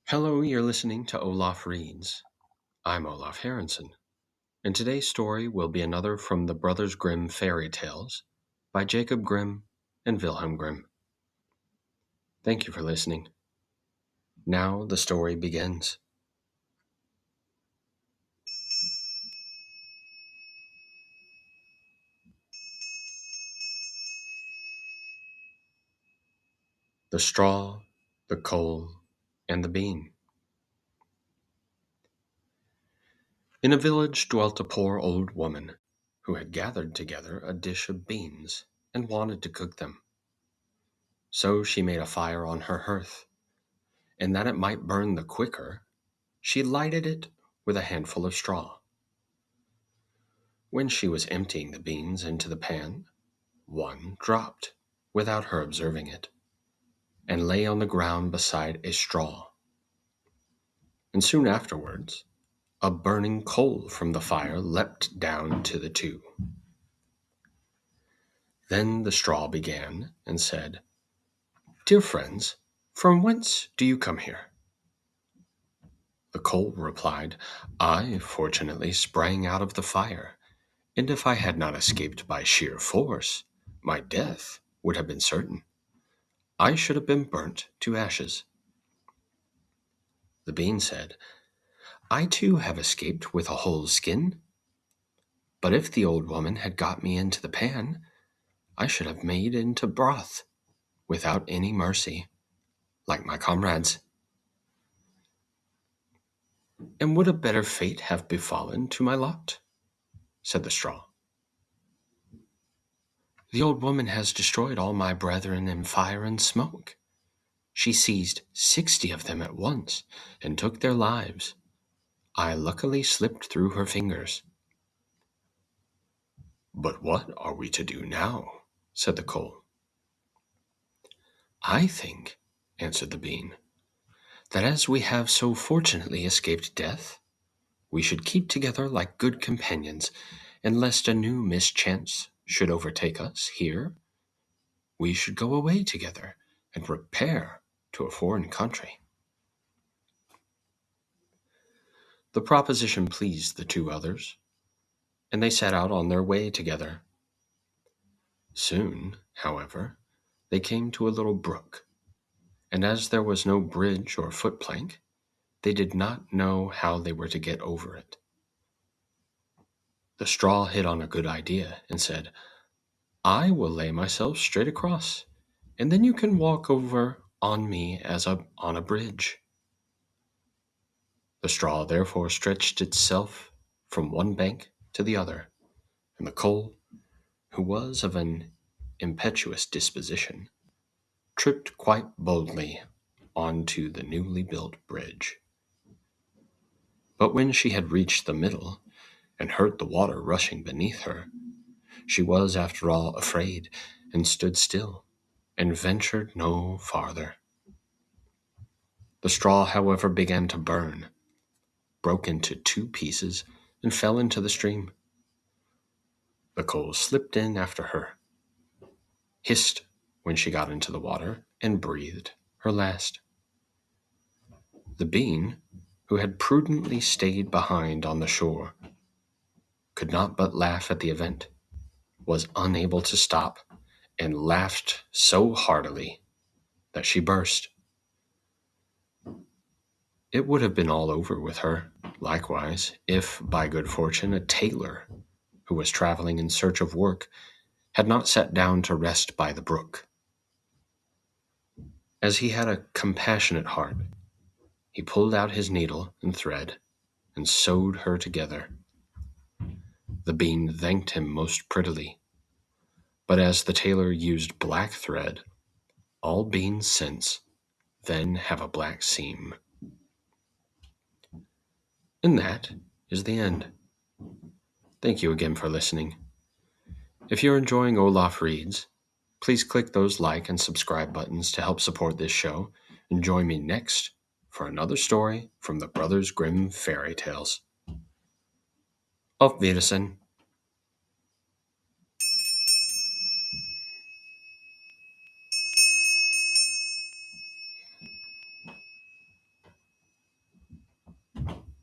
Hello, you're listening to Olaf Reads. I'm Olaf Harrison, and today's story will be another from the Brothers Grimm fairy tales by Jacob Grimm and Wilhelm Grimm. Thank you for listening. Now the story begins. The Straw, the Coal, and the Bean. In a village dwelt a poor old woman who had gathered together a dish of beans and wanted to cook them. So she made a fire on her hearth, and that it might burn the quicker, she lighted it with a handful of straw. When she was emptying the beans into the pan, one dropped, without her observing it, and lay on the ground beside a straw. And soon afterwards, a burning coal from the fire leapt down to the two. Then the straw began and said, "Dear friends, from whence do you come here?" The coal replied, "I fortunately sprang out of the fire, and if I had not escaped by sheer force, my death would have been certain. I should have been burnt to ashes." The bean said, "I too have escaped with a whole skin. But if the old woman had got me into the pan, I should have made into broth, without any mercy, like my comrades." "And would a better fate have befallen to my lot?" said the straw. "The old woman has destroyed all my brethren in fire and smoke. She seized 60 of them at once, and took their lives. I luckily slipped through her fingers." "But what are we to do now?" said the coal. "I think," answered the bean, "that as we have so fortunately escaped death, we should keep together like good companions, and lest a new mischance should overtake us here, we should go away together and repair to a foreign country." The proposition pleased the two others, and they set out on their way together. Soon, however, they came to a little brook, and as there was no bridge or footplank, they did not know how they were to get over it. The straw hit on a good idea and said, "I will lay myself straight across, and then you can walk over on me as on a bridge." The straw therefore stretched itself from one bank to the other, and the coal, who was of an impetuous disposition, tripped quite boldly onto the newly built bridge. But when she had reached the middle, and heard the water rushing beneath her, she was after all afraid, and stood still, and ventured no farther. The straw, however, began to burn, broke into 2 pieces, and fell into the stream. The coal slipped in after her, hissed when she got into the water, and breathed her last. The bean, who had prudently stayed behind on the shore, could not but laugh at the event, was unable to stop, and laughed so heartily that she burst. It would have been all over with her, likewise, if, by good fortune, a tailor, who was traveling in search of work, had not sat down to rest by the brook. As he had a compassionate heart, he pulled out his needle and thread, and sewed her together. The bean thanked him most prettily, but as the tailor used black thread, all beans since then have a black seam. And that is the end. Thank you again for listening. If you're enjoying Olaf Reads, please click those like and subscribe buttons to help support this show, and join me next for another story from the Brothers Grimm fairy tales. Auf Wiedersehen.